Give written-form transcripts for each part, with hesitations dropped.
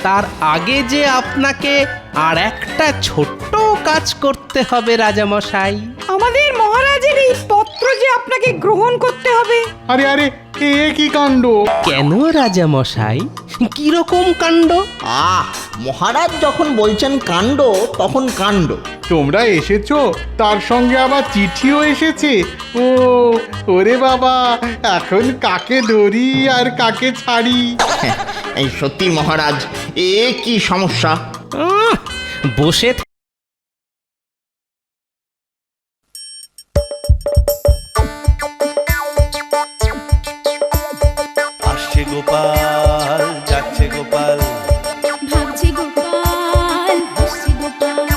তার আগে যে আপনাকে আর একটা ছোট্ট কাজ করতে হবে রাজামশাই। আমাদের মহারাজের এই পত্র যে আপনাকে গ্রহণ করতে হবে। আরে আরে, এ কি কাণ্ড! কেন রাজামশাই, কিরকম কাণ্ড? মহারাজ যখন বলছেন কাণ্ড তখন কাণ্ড। তোমরা এসেছো, তার সঙ্গে আবার চিঠিও এসেছে। ও ওরে বাবা, এখন কাকে ধরি আর কাকে ছাড়ি! এই সত্যি মহারাজ, এ কি সমস্যা! বসে আসছে গোপাল, যাচ্ছে গোপাল, ভাবছে গোপাল, হাসছে গোপাল,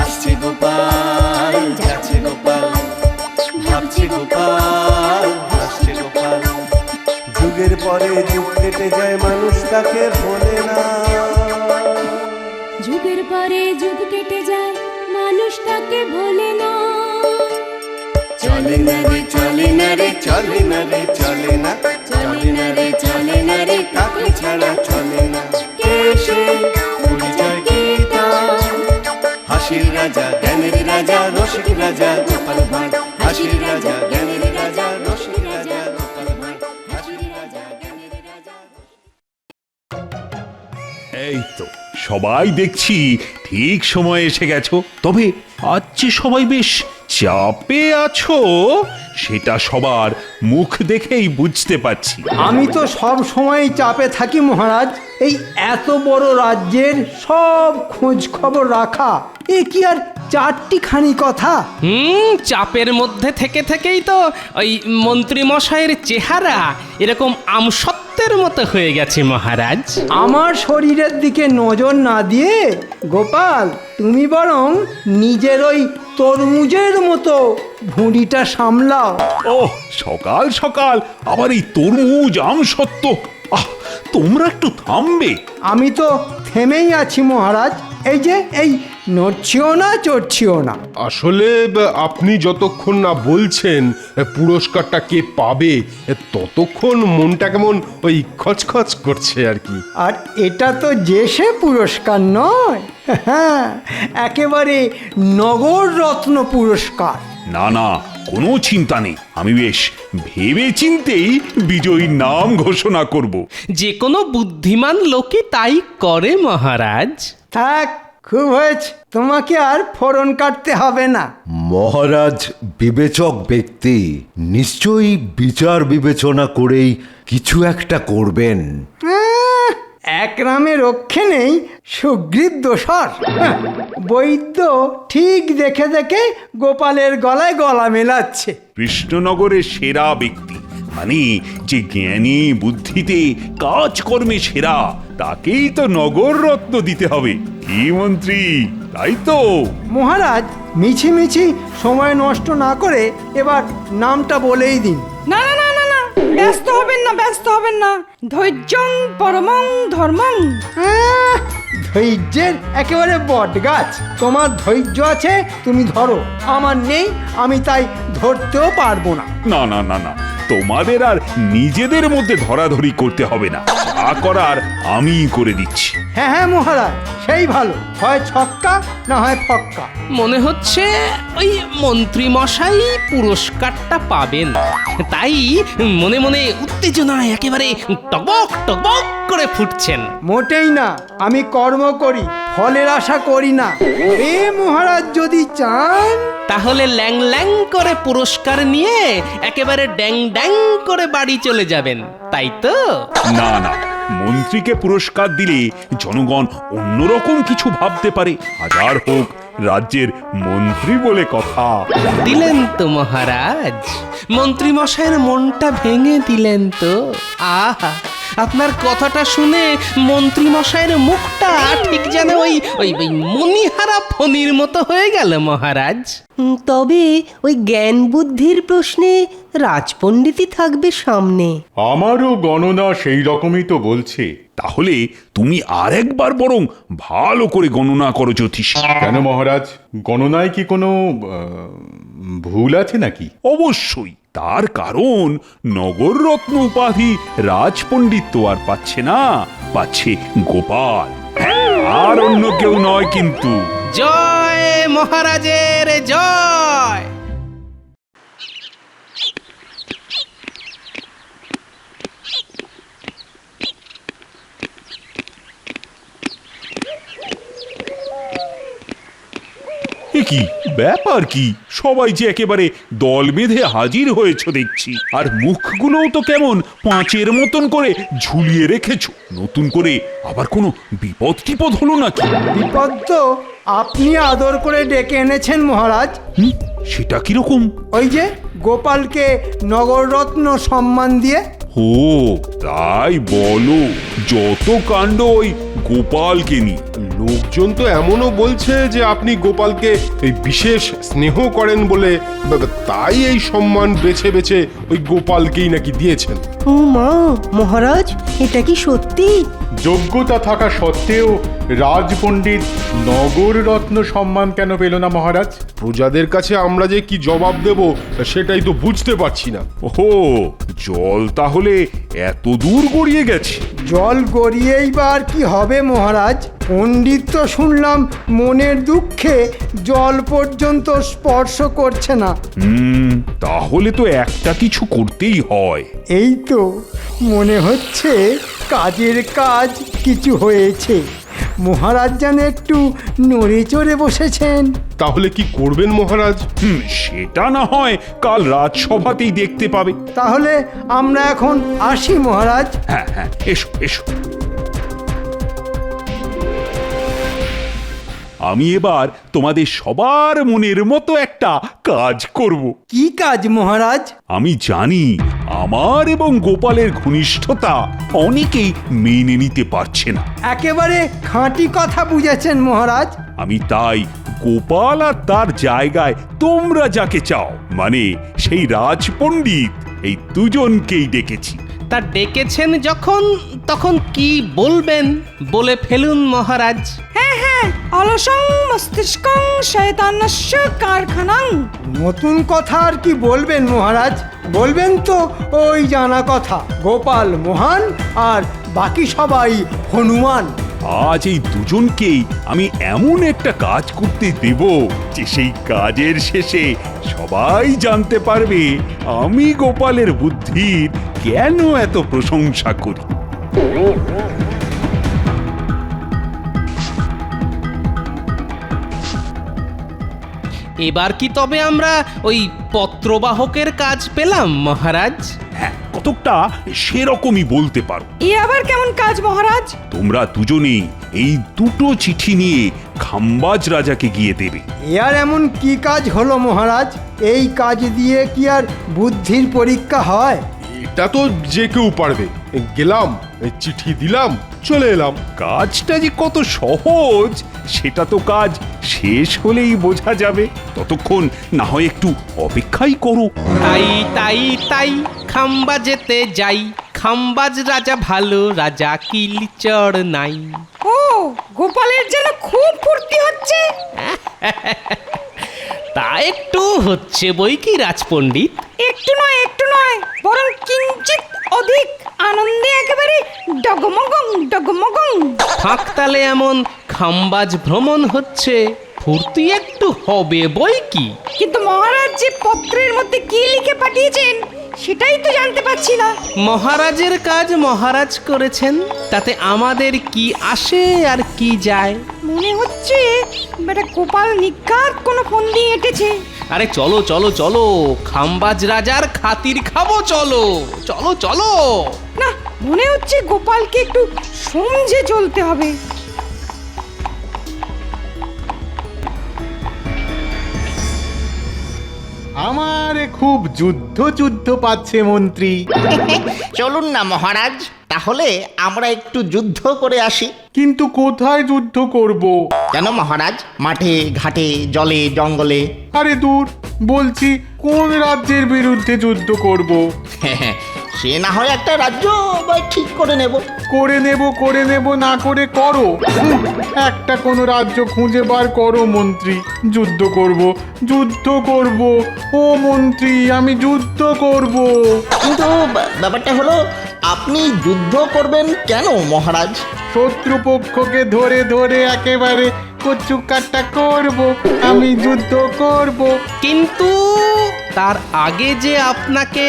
আসছে গোপাল, যাচ্ছে গোপাল, ভাবছে গোপাল, হাসছে গোপাল। যুগের পরে যুগ কেটে যায়, মানুষ তাকে ভোলে না। যুগের পরে যুগ কেটে যায়, মানুষ তাকে ভোলে না। চলে না রে, চলে না রে, চলে না রে, চলে না, চলে না রে, চলে না রে, কাকে ছাড়া চলে না। কে সে পরিচয় গীতা, হাসির রাজা, জ্ঞানের রাজা, রসিক রাজা, গোপাল ভাঁড়। হাসির রাজা, জ্ঞানের রাজা, রসিক রাজা, গোপাল ভাঁড়। হাসির রাজা, জ্ঞানের রাজা। এই তো সবাই দেখছি ঠিক সময়ে এসে গেছো। তবে আজ যে সবাই বেশ চাপে আছো, সেটা সবার মুখ দেখেই বুঝতে পারছি। আমি তো সব সময় চাপে থাকি মহারাজ। এই এত বড় রাজ্যের সব খোঁজ খবর রাখা, এ কি আর চারটিখানি কথা? চাপের মধ্যে থেকে থেকেই তো ওই মন্ত্রী মশাইয়ের চেহারা এরকম আমসত্ত্বের মতো হয়ে গেছে মহারাজ। আমার শরীরের দিকে নজর না দিয়ে গোপাল, তুমি বরং নিজের ওই তরমুজের মতো ভুঁড়িটা সামলাও। ও সকাল সকাল আবার এই তরমুজ আমসত্ত্ব! তোমরা একটু থামবে? আমি তো থেমেই আছি মহারাজ। এই যে এই নড়ছিও না, চড়ছিও না। আসলে আপনি যতক্ষণ না বলছেন পুরস্কারটা কে পাবে, ততক্ষণ মনটা কেমন ওই খচখচ করছে আর কি। আর এটা তো যে সে পুরস্কার নয়, হ্যাঁ, একেবারে নগর রত্ন পুরস্কার। না না, কোনো চিন্তা নেই। আমি বেশ ভেবে চিন্তেই বিজয়ীর নাম ঘোষণা করব। যে কোনো বুদ্ধিমান লোকই তাই করে মহারাজ। থাক, খুব হয়েছে, তোমাকে আর ফোড়ন কাটতে হবে না। মহারাজ বিবেচক ব্যক্তি, নিশ্চয়ই বিচার বিবেচনা করেই কিছু একটা করবেন। এক রামে রক্ষে নেই, সুগ্রীব দোসর। বৈদ্য ঠিক দেখে দেখে গোপালের গলায় গলা মেলাচ্ছে। কৃষ্ণনগরের সেরা ব্যক্তি, মানে যে জ্ঞানী বুদ্ধিতে কাজকর্মে সেরা, তাকেই তো নগর রত্ন দিতে হবে। কি মন্ত্রী, তাই তো? মহারাজ, মিছিমিছি সময় নষ্ট না করে এবার নামটা বলেই দিন। না না না না না, ব্যস্ত হবেন না, ব্যস্ত হবেন না। ধৈর্যং পরমং ধর্মং। ধৈর্যের একেবারে বট গাছ। তোমার ধৈর্য আছে, তুমি ধরো, আমার নেই, আমি তাই ধরতেও পারবো না। না না না না, তোমাদের আর নিজেদের মধ্যে ধরাধরি করতে হবে না। যা করার আমিই করে দিচ্ছি। হ্যাঁ হ্যাঁ মহারাজ, সেই ভালো, হয় ছক্কা না হয় ফক্কা। মনে হচ্ছে ওই মন্ত্রী মশাই পুরস্কারটা পাবেন, তাই মনে মনে উত্তেজনায় একেবারে টকবক টকবক করে ফুটছেন। মোটেই না, আমি কর্ম করি, ফলের আশা করি না। এ মহারাজ যদি চান, তাহলে ল্যাং ল্যাং করে পুরস্কার নিয়ে একেবারে ড্যাং ড্যাং করে বাড়ি চলে যাবেন, তাই তো? না না, মন্ত্রীকে পুরস্কার দিলে জনগণ অন্যরকম কিছু ভাবতে পারে। হাজার হোক রাজ্যের মন্ত্রী বলে কথা। দিলেন তো মহারাজ, মন্ত্রী মশাইয়ের মনটা ভেঙে দিলেন তো। আহা, আপনার কথাটা শুনে মন্ত্রী মশাইয়ের মুখটা ঠিক যেন ওই ওই ওই মণিহারা ফণির মতো হয়ে গেল মহারাজ। তবে ওই জ্ঞান বুদ্ধির প্রশ্নে রাজপণ্ডিতই থাকবে সামনে। আমারও গণনা সেই রকমই তো বলছে। তাহলে তুমি আরেকবার বরং ভালো করে গণনা করো জ্যোতিষ। কেন মহারাজ, গণনায় কি কোনো ভুল আছে নাকি? অবশ্যই, তার কারণ নগররত্ন উপাধি রাজপণ্ডিত তো আর পাচ্ছে না, পাচ্ছে গোপাল। হ্যাঁ, আর অন্য কেউ নয় কিন্তু। জয় মহারাজের জয়। এ কি ব্যাপার, কি সবাই যে একেবারে দল বেঁধে হাজির হয়েছে দেখছি, আর মুখগুলোও তো কেমন পাঁচের মতন করে ঝুলিয়ে রেখেছো। নতুন করে আবার কোনো বিপদ টিপদ হলো নাকি? বিপদ তো আপনি আদর করে ডেকে এনেছেন মহারাজ। সেটা কিরকম? ওই যে গোপালকে নগররত্ন সম্মান দিয়ে। ও তাই বলো, যত কাণ্ড ওই গোপালকে নিয়ে। লোকজন তো এমনও বলছে যে আপনি গোপালকে এই বিশেষ স্নেহ করেন বলে তাই এই সম্মান বেছে বেছে ওই গোপালকেই নাকি দিয়েছেন। ও মা, মহারাজ এটা কি সত্যি? যোগ্যতা থাকা সত্ত্বেও রাজপণ্ডিত নগর রত্ন সম্মান কেন পেল না মহারাজ? প্রজাদের কাছে আমরা যে কি জবাব দেব সেটাই তো বুঝতে পারছি না। ওহো, জল তাহলে এত দূর গড়িয়ে গেছে। জল গড়িয়েই বা আর কি হবে মহারাজ? পণ্ডিত তো শুনলাম মনের দুঃখে জল পর্যন্ত স্পর্শ করছে না। তাহলে তো একটা কিছু করতেই হয়। এই তো মনে হচ্ছে কাজের কাজ কিছু হয়েছে। মহারাজ যেন একটু নড়ে চড়ে বসেছেন। তাহলে কি করবেন মহারাজ? সেটা না হয় কাল রাজসভাতেই দেখতে পাবে। তাহলে আমরা এখন আসি মহারাজ। হ্যাঁ হ্যাঁ, এসো এসো। আমি এবার তোমাদের সবার মনের মতো একটা কাজ করব। কি কাজ মহারাজ? আমি জানি আমার এবং গোপালের ঘনিষ্ঠতা অনেকেই মেনে নিতে পারছে না। একেবারে খাঁটি কথা বুঝেছেন মহারাজ। আমি তাই গোপাল আর তার জায়গায় তোমরা যাকে চাও, মানে সেই রাজপণ্ডিত, এই দুজনকেই ডেকেছি। তা ডেকেছেন যখন, তখন কি বলবেন বলে ফেলুন মহারাজ। হ্যাঁ হ্যাঁ, অলসং মস্তিষ্কং শয়তানস্য কারখানাং। নতুন কথা আর কি বলবেন মহারাজ? বলবেন তো ওই জানা কথা, গোপাল মহান আর বাকি সবাই হনুমান। আজ এই দুজনকেই আমি এমন একটা কাজ করতে দেব যে সেই কাজের শেষে সবাই জানতে পারবে আমি গোপালের বুদ্ধির কেন এত প্রশংসা করি। এবার কি তবে আমরা ওই পত্রবাহকের কাজ পেলাম মহারাজ? হ্যাঁ, কতকটা সেরকমই বলতে পারো। এ আবার কেমন কাজ মহারাজ? তোমরা দুজনেই এই দুটো চিঠি নিয়ে খাম্বাজ রাজাকে গিয়ে দেবে। এ আর এমন কি কাজ হলো মহারাজ? এই কাজ দিয়ে কি আর বুদ্ধির পরীক্ষা হয়? এটা তো যে কেউ পারবে। গেলাম, চিঠি দিলাম, চলে এলাম। কাজটা যে কত সহজ সেটা তো কাজ শেষ হলেই বোঝা যাবে। ততক্ষণ না হয় একটু অপেক্ষাই করো। তাই তাই তাই খাম্বা যেতে যাই, খাম্বাজ রাজা ভালো, রাজা কিলচড় নাই। ও, গোপালের যেন খুব ফুর্তি হচ্ছে। তা একটু হচ্ছে বই কি রাজপণ্ডিত। একটু নয় বরং কিঞ্চিত অধিক আনন্দে একেবারে ডগমগং ডগমগং। ফাঁকতালে এমন খাম্বাজ ভ্রমণ হচ্ছে, ফুর্তি একটু হবে বই কি। কিন্তু মহারাজ যে পত্রের মধ্যে কি লিখে পাঠিয়েছেন সেটাই তো জানতে পারছি না। মহারাজের কাজ মহারাজ করেছেন, তাতে আমাদের কি আসে আর কি যায়? মনে হচ্ছে বেটা গোপাল নিজ্ঞাত কোনো ফোন দিয়ে এঁটেছে। আরে চলো চলো চলো, খাম্বাজ রাজার খাতির খাবো, চলো চলো চলো। না, মনে হচ্ছে গোপালকে একটু সমঝে চলতে হবে। আমার খুব যুদ্ধ পাচ্ছে মন্ত্রী। চলুন না মহারাজ, তাহলে আমরা একটু যুদ্ধ করে আসি। কিন্তু কোথায় যুদ্ধ করব? কেন মহারাজ? মাঠে ঘাটে জলে জঙ্গলে? আরে দূর, বলছি কোন রাজ্যের বিরুদ্ধে যুদ্ধ করব? সে না হয় একটা রাজ্য ঠিক করে নেব। করে নেব না করে করো। একটা কোনো রাজ্য খুঁজে বার করো মন্ত্রী। যুদ্ধ করব ও মন্ত্রী, আমি যুদ্ধ করব। কিন্তু ব্যাপারটা হলো আপনি যুদ্ধ করবেন কেন মহারাজ? শত্রুপক্ষকে ধরে ধরে একেবারে কচু কাটা করব, আমি যুদ্ধ করব। কিন্তু তার আগে যে আপনাকে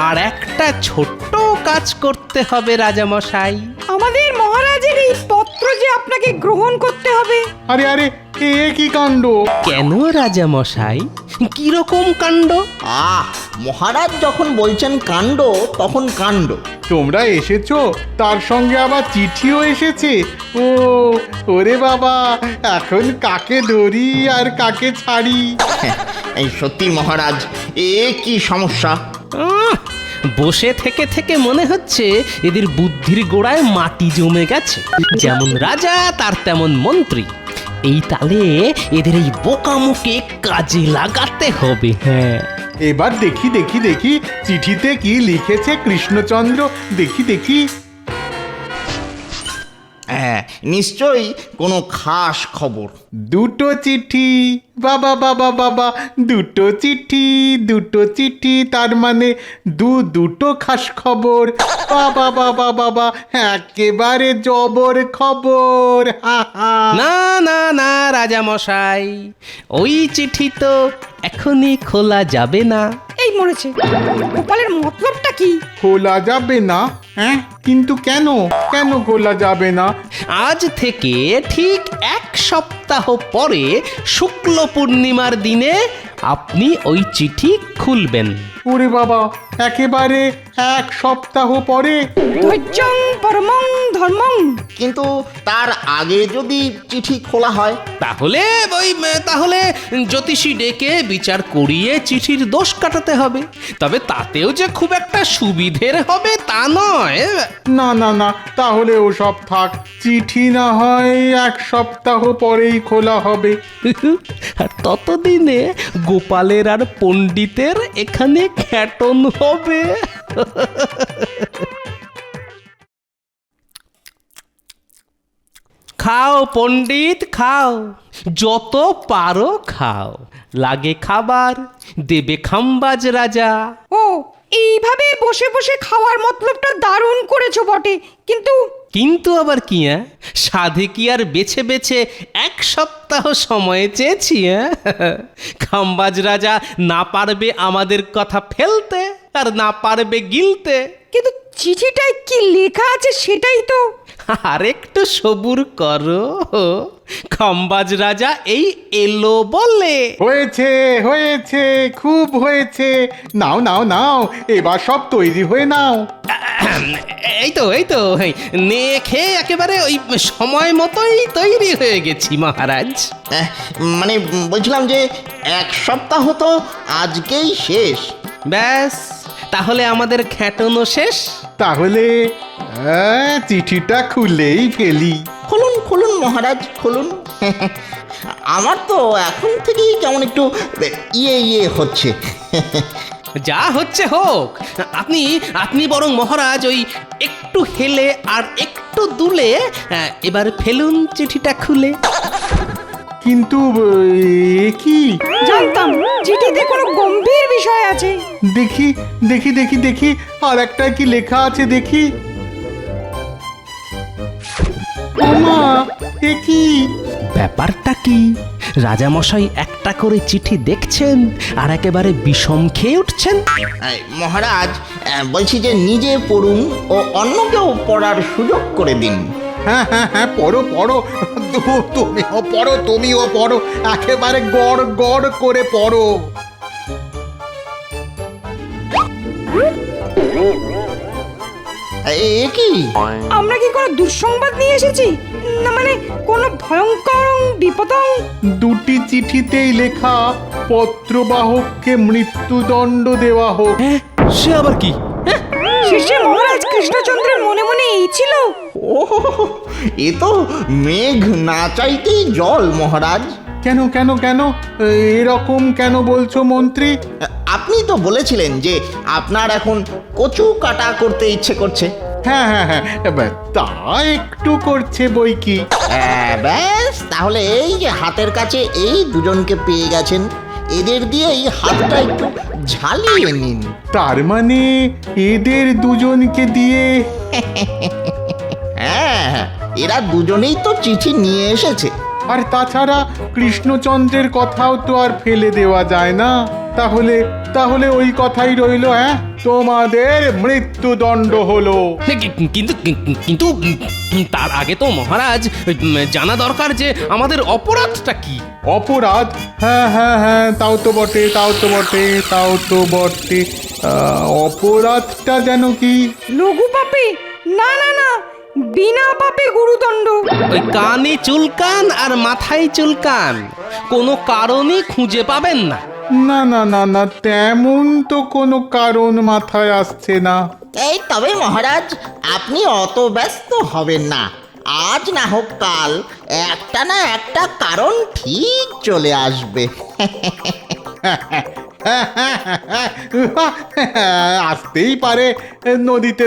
আর একটা ছোট্ট কাজ করতে হবে রাজামশাই। আমাদের মহারাজের এই পত্র যে আপনাকে গ্রহণ করতে হবে। আরে আরে, এ কি কাণ্ড! কেন রাজামশাই, কিরকম কাণ্ড? মহারাজ যখন বলছেন কাণ্ড তখন কাণ্ড। তোমরা এসেছো, তার সঙ্গে আবার চিঠিও এসেছে। ও ওরে বাবা, এখন কাকে ধরি আর কাকে ছাড়ি! এই সত্যি মহারাজ, এ কি সমস্যা! বসে থেকে থেকে মনে হচ্ছে এদের বুদ্ধির গোড়ায় মাটি জমে গেছে। যেমন রাজা তার তেমন মন্ত্রী। এই তালে এদের এই বোকামুকে কাজে লাগাতে হবে। হ্যাঁ, এবার দেখি দেখি দেখি চিঠিতে কি লিখেছে কৃষ্ণচন্দ্র, দেখি দেখি। হ্যাঁ, নিশ্চয়ই কোনো খাস খবর। দুটো চিঠি, বাবা বাবা বাবা, দুটো চিঠি, দুটো চিঠি, তার মানে দুটো খাস খবর। বাবা বাবা বাবা, একেবারে জবর খবর। হা হা। না না না রাজামশাই, ওই চিঠি তো এখনই খোলা যাবে না। এই মরেছে, গোপালের মতলবটা কি? খোলা যাবে না? হ্যাঁ, কিন্তু কেন কেন খোলা যাবে না? আজ থেকে ঠিক 1 সপ্তাহ পরে শুক্ল পূর্ণিমার দিনে আপনি ওই চিঠি খুলবেন। ওরে বাবা, একেবারে 1 সপ্তাহ পরে? ধৈর্যং পরমং ধর্মং। কিন্তু তার আগে যদি চিঠি খোলা হয়? তাহলে জ্যোতিষী ডেকে বিচার করিয়ে চিঠির দোষ কাটাতে হবে। তবে তাতেও যে খুব একটা সুবিধের হবে তা নয়। না না না, তাহলে ওসব থাক। চিঠি না হয় 1 সপ্তাহ পরেই খোলা হবে। আর ততদিনে গোপালের আর পণ্ডিতের এখানে খ্যাটন হবে। খাও পণ্ডিত খাও, যত পারো খাও। লাগে খাবার, দেবে খাম্বাজ রাজা। ও, এইভাবে বসে বসে খাওয়ার মতলবটা দারুণ করেছো বটে, কিন্তু আবার কি? সাধে কি আর বেছে বেছে 1 সপ্তাহ সময় চেয়েছি? খাম্বাজ রাজা না পারবে আমাদের কথা ফেলতে, আর না পারবে গিলতে। কিন্তু চিঠিটায় কি লেখা আছে সেটাই তো। আর একটু সবুর করো, খাম্বাজ রাজা এই এলো বলে। হয়েছে হয়েছে, খুব হয়েছে। নাও নাও নাও, এবার সব তৈরি হয়ে নাও। এই তো নে খেয়ে একেবারে ওই সময় মতোই তৈরি হয়ে গেছি মহারাজ। মানে বলছিলাম যে 1 সপ্তাহ তো আজকেই শেষ। ব্যাস, তাহলে আমাদের খ্যাটনও শেষ। তাহলে চিঠিটা খুলেই ফেলি। খুলুন খুলুন মহারাজ, খুলুন। আমার তো এখন থেকেই কেমন একটু ইয়ে হচ্ছে। যা হচ্ছে হোক, আপনি বরং মহারাজ ওই একটু হেলে আর একটু দুলে এবার ফেলুন চিঠিটা খুলে। কিন্তু এ কি? জানতাম চিঠিতে কোনো গম্ভীর বিষয় আছে। দেখি দেখি দেখি দেখি, আর একটা কি লেখা আছে দেখি। ওমা, এ কি? ব্যাপারটা কি? রাজামশাই একটা করে চিঠি দেখছেন আর একেবারে বিষম খেয়ে উঠছেন। মহারাজ, বলছি যে নিজে পড়ুন ও অন্যকেও পড়ার সুযোগ করে দিন। হ্যাঁ হ্যাঁ হ্যাঁ, পড়ো পড়ো, তুমিও পড়ো, তুমিও পড়ো, একেবারে গড় গড় করে পড়ো। এ কি? আমরা কি কোনো দুঃসংবাদ নিয়ে এসেছি? না মানে কোনো ভয়ঙ্কর বিপদ? দুটি চিঠিতেই লেখা, পত্রবাহককে মৃত্যুদণ্ড দেওয়া হোক। সে আবার কি? শেষে মহারাজ কৃষ্ণচন্দ্রের মনে মনে এই ছিল। ও, এ তো মেঘ না চাইতেই জল মহারাজ। কেন কেন কেন এরকম কেন বলছো মন্ত্রী? আপনি তো বলেছিলেন যে আপনার এখন কচু কাটা করতে ইচ্ছে করছে। হ্যাঁ হ্যাঁ হ্যাঁ, এবার তা একটু করছে বই কি। ব্যাস, তাহলে এই যে হাতের কাছে এই দুজনকে পেয়ে গেছেন, এদের দিয়েই হাতটা একটু ঝালিয়ে নিন। তার মানে এদের দুজনকে দিয়ে? হ্যাঁ, এরা দুজনেই তো চিঠি নিয়ে এসেছে। আর তাছাড়া কৃষ্ণচন্দ্রের কথাও তো আর ফেলে দেওয়া যায় না। তাহলে তাহলে ওই কথাই রইলো, হ্যাঁ, তোমাদের মৃত্যুদণ্ড হলো। কিন্তু কিন্তু তার আগে তো মহারাজ জানা দরকার যে আমাদের অপরাধটা কি। অপরাধ? হ্যাঁ হ্যাঁ হ্যাঁ, তাও তো বটে, তাও তো বটে, তাও তো বটে। অপরাধটা যেন কি? লঘু পাপে? না না না, বিনা পাপে গুরুদণ্ড। ওই কানে চুলকান আর মাথায় চুলকান, কোনো কারণই খুঁজে পাবেন না। না না না না, তেমন তো কোনো কারণ মাথায় আসছে না। এই তবে মহারাজ, আপনি অত ব্যস্ত হবেন না। আজ না হোক কাল একটা না একটা কারণ ঠিক চলে আসবে। আসতেই পারে। নদীতে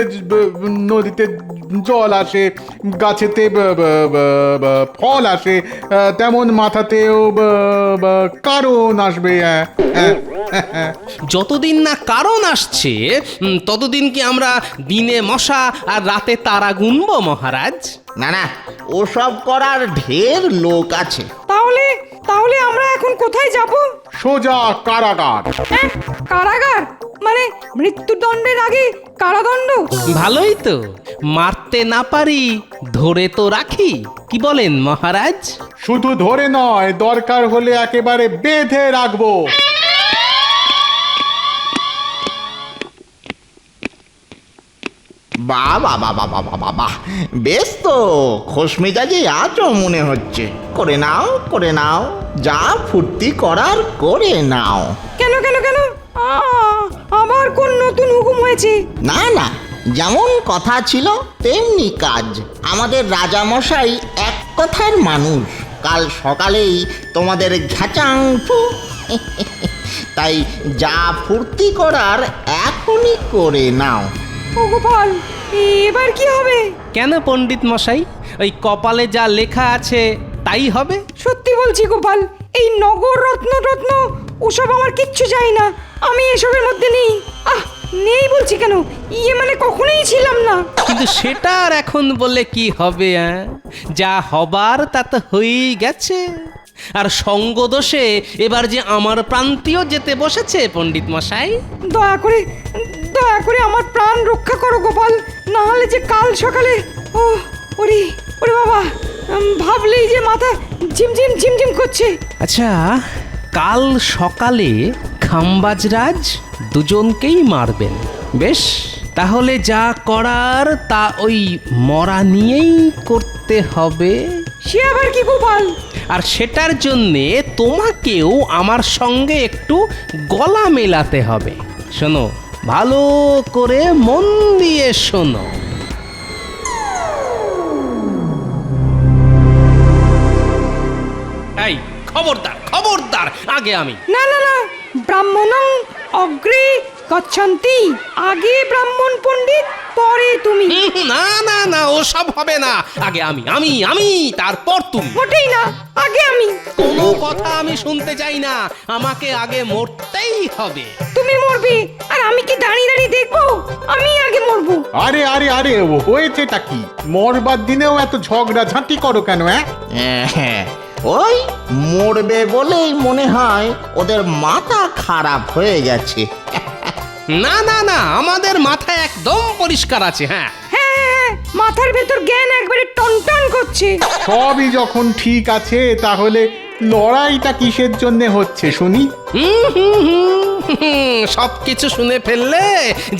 নদীতে জল আসে, গাছেতে ফল আসে, তেমন মাথাতেও কারণ আসবে। যতদিন না কারণ আসছে ততদিন কি আমরা দিনে মশা আর রাতে তারা গুনবো মহারাজ? না না, ওসব করার ঢের লোক আছে। তাহলে তাহলে আমরা এখন কোথায় যাব? সোজা কারাগার। হ্যাঁ, কারাগার মানে মৃত্যুদণ্ডের আগে কারাদণ্ড? ভালোই তো, মারতে না পারি ধরে তো রাখি, কি বলেন মহারাজ? শুধু ধরে নয়, দরকার হলে একেবারে বেঁধে রাখবো। বাবা বাবা বাবা বাবা, বেশ তো, খোশ মেজাজে আজও মনে হচ্ছে। করে নাও, করে নাও, যা ফুর্তি করার করে নাও। কেন কেন কেন? আবার কোন নতুন হুকুম হয়েছে? না না, যেমন কথা ছিল তেমনি কাজ। আমাদের রাজামশাই এক কথার মানুষ। কাল সকালেই তোমাদের ঘ্যাচাং ফু। তাই যা ফুর্তি করার এখনই করে নাও। ও গোপাল, এবার কি হবে? কেন পণ্ডিত মশাই, ওই কপালে যা লেখা আছে তাই হবে। সত্যি বলছি গোপাল, এই নগর রত্ন রত্ন ওসব আমার কিচ্ছু চাই না। আমি এসবের মধ্যে নেই। নেই বলছি কেন, মানে কখনোই ছিলাম না। কিন্তু সেটা আর এখন বলে কি হবে? যা হবার তা তো হয়েই গেছে। আর সঙ্গ দোষে এবার যে আমার প্রান্তীয় যেতে বসেছে পণ্ডিত মশাই। দয়া করে আমার প্রাণ রক্ষা করো গোপাল, না হলে যে কাল সকালে ওরে ওরে বাবা, ভাবলেই যে মাথা ঝিমঝিম ঝিমঝিম করছে। আচ্ছা, কাল সকালে খাম্বাজরাজ দুজনকেই মারবেন। বেশ, তাহলে যা করার তা ওই মরা নিয়েই করতে হবে। সে আবার কি গোপাল? আর সেটার জন্যে তোমাকেও আমার সঙ্গে একটু গলা মেলাতে হবে। শোনো, ভালো করে মন দিয়ে শোনো। এই খবরদার, খবরদার, আগে আমি। না না না, ব্রাহ্মণং অগ্রে গচ্ছন্তি। আগে ব্রাহ্মণ পণ্ডিত, পরে তুমি। না না না, ওসব হবে না। আগে আমি, আমি আমি তারপর তুমি। মোটেই না, আগে আমি। কোনো কথা আমি শুনতে চাই না, আমাকে আগে মরতেই হবে। তুমি মরবে আর আমি কি দাঁড়িয়ে দাঁড়িয়ে দেখবো? আমি আগে মরবো। আরে আরে আরে, হয়েছেটা কি? মরবার দিনেও এত ঝগড়া ঝাঁটি করো কেন? হ্যাঁ, ওই মরবে বলেই মনে হয় ওদের মাথা খারাপ হয়ে গেছে। না না না, আমাদের মাথা একদম পরিষ্কার আছে। হ্যাঁ হ্যাঁ, মাথার ভেতর জ্ঞান একবারে টনটন করছে। সবই যখন ঠিক আছে, তাহলে লড়াইটা কিসের জন্য হচ্ছে শুনি? সব কিছু শুনে ফেললে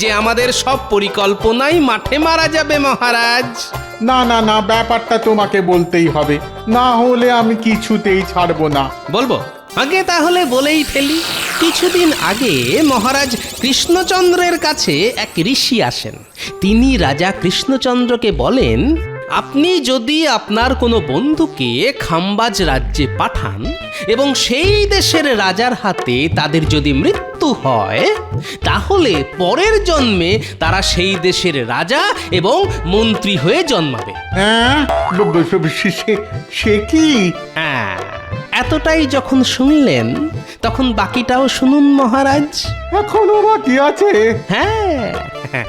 যে আমাদের সব পরিকল্পনাই মাঠে মারা যাবে মহারাজ। না না না, ব্যাপারটা তোমাকে বলতেই হবে, না হলে আমি কিছুতেই ছাড়বো না। বলবো? আগে তাহলে বলেই ফেলি। কিছুদিন আগে মহারাজ কৃষ্ণচন্দ্রের কাছে এক ঋষি আসেন। তিনি রাজা কৃষ্ণচন্দ্রকে বলেন, আপনি যদি আপনার কোনো বন্ধুকে খাম্বাজ রাজ্যে পাঠান এবং সেই দেশের রাজার হাতে তাদের যদি মৃত্যু হয়, তাহলে পরের জন্মে তারা সেই দেশের রাজা এবং মন্ত্রী হয়ে জন্মাবে। হ্যাঁ, সে কি? এতটাই যখন শুনলেন, তখন বাকিটাও শুনুন মহারাজ। এখনো বাকি আছে? হ্যাঁ,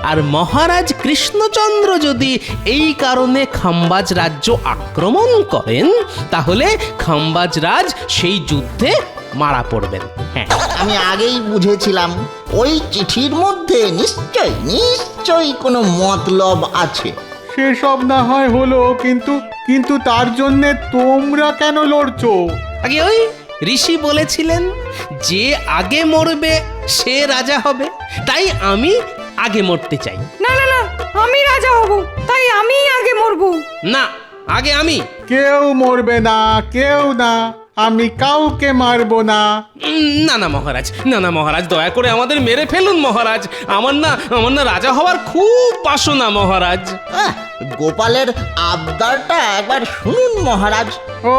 আর মহারাজ কৃষ্ণচন্দ্র যদি এই কারণে খাম্বাজ রাজ্য আক্রমণ করেন, তাহলে খাম্বাজ রাজ সেই যুদ্ধে মারা পড়বেন। হ্যাঁ, আমি আগেই বুঝেছিলাম ওই চিঠির মধ্যে নিশ্চয়ই কোনো মতলব আছে। সেসব না হয় হলো, কিন্তু তার জন্যে তোমরা কেন লড়ছো? আগে ওই ঋষি বলেছিলেন যে আগে মরবে সে রাজা হবে, তাই আমি আগে মরতে চাই। না না না, আমি রাজা হব, তাই আমি আগে মরবো। না, আগে আমি। কেউ মরবে না, কেউ না, আমি কাউকে মারবো না। না না মহারাজ, না না মহারাজ, দয়া করে আমাদের মেরে ফেলুন মহারাজ। আমার না রাজা হওয়ার খুব বাসনা মহারাজ। গোপালের আবদারটা একবার শুনুন মহারাজ। ও,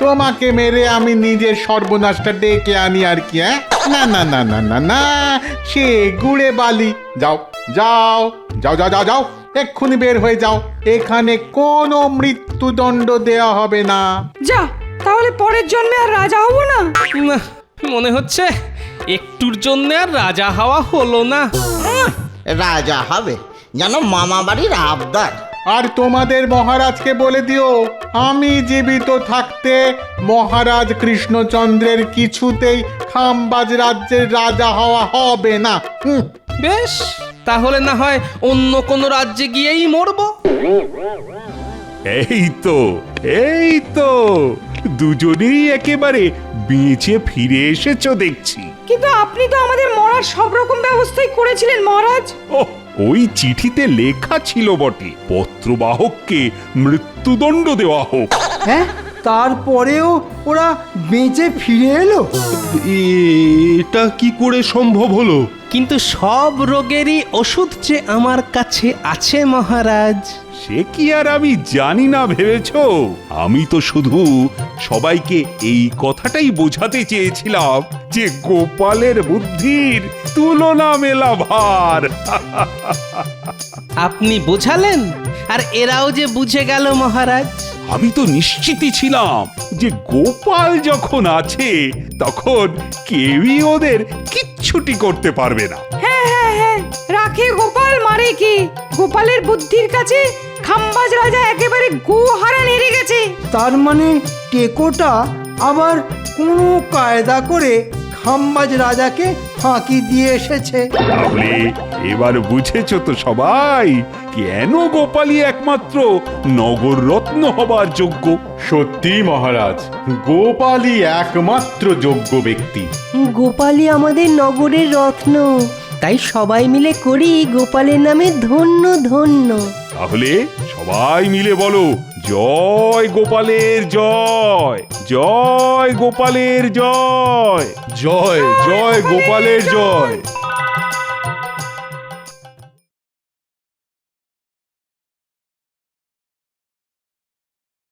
তোমাকে মেরে আমি নিজের সর্বনাশটা ডেকে আনি আর কি? হ্যাঁ, না না না না না না, সে গুড়ে বালি। যাও যাও যাও যাও যাও যাও, এক্ষুনি বের হয়ে যাও। এখানে কোনো মৃত্যুদণ্ড দেয়া হবে না। যা, তাহলে পরের জন্মে আর রাজা হব না। না, মনে হচ্ছে একটুর জন্য আর রাজা হওয়া হলো না। রাজা হবে যেন মামা বাড়ির আবদার। আর তোমাদের মহারাজকে বলে দিও, আমি জীবিত থাকতে মহারাজ কৃষ্ণচন্দ্রের কিছুতেই খাম্বাজ রাজ্যের রাজা হওয়া হবে না। বেশ, তাহলে না হয় অন্য কোনো রাজ্যে গিয়েই মরবো। এই তো দুজনেই একেবারে বেঁচে ফিরে এসেছো দেখছি। কিন্তু আপনি তো আমাদের মরার সব রকম ব্যবস্থাই করেছিলেন মহারাজ। ওই চিঠিতে লেখা ছিল বটে, পত্রবাহককে মৃত্যুদণ্ড দেওয়া হোক। হ্যাঁ, তারপরেও ওরা বেঁচে ফিরে এলো। এটা কি করে সম্ভব হলো? কিন্তু সব রোগেরই ওষুধ যে আমার কাছে আছে মহারাজ। সে কি আর আমি জানি না ভেবেছো? আমি তো শুধু সবাইকে এই কথাটাই বোঝাতে চেয়েছিলাম যে গোপালের বুদ্ধির তুলনা মেলা ভার। আপনি বোঝালেন, আর এরাও যে বুঝে গেল মহারাজ। আমি তো নিশ্চিতই ছিলাম যে গোপাল যখন আছে তখন কেউই ওদের কিচ্ছুটি করতে পারবে না। হ্যাঁ হ্যাঁ হ্যাঁ, রাখে গোপাল মারে কে। গোপালের বুদ্ধির কাছে খাম্বাজ রাজা একেবারে গো হারা নেড়ে গেছে। তার মানে টেকোটা আবার কোনো কায়দা করে খাম্বাজ রাজাকে ফাঁকি দিয়ে এসেছে। তাহলে এবার বুঝেছো তো সবাই কেন গোপালই একমাত্র নগর রত্ন হবার যোগ্য। সত্যি মহারাজ, গোপালই একমাত্র যোগ্য ব্যক্তি। গোপালই আমাদের নগরের রত্ন, তাই সবাই মিলে করি গোপালের নামে ধন্য ধন্য। তাহলে সবাই মিলে বলো, জয় গোপালের জয়, জয় গোপালের জয়, জয় জয় গোপালের জয়।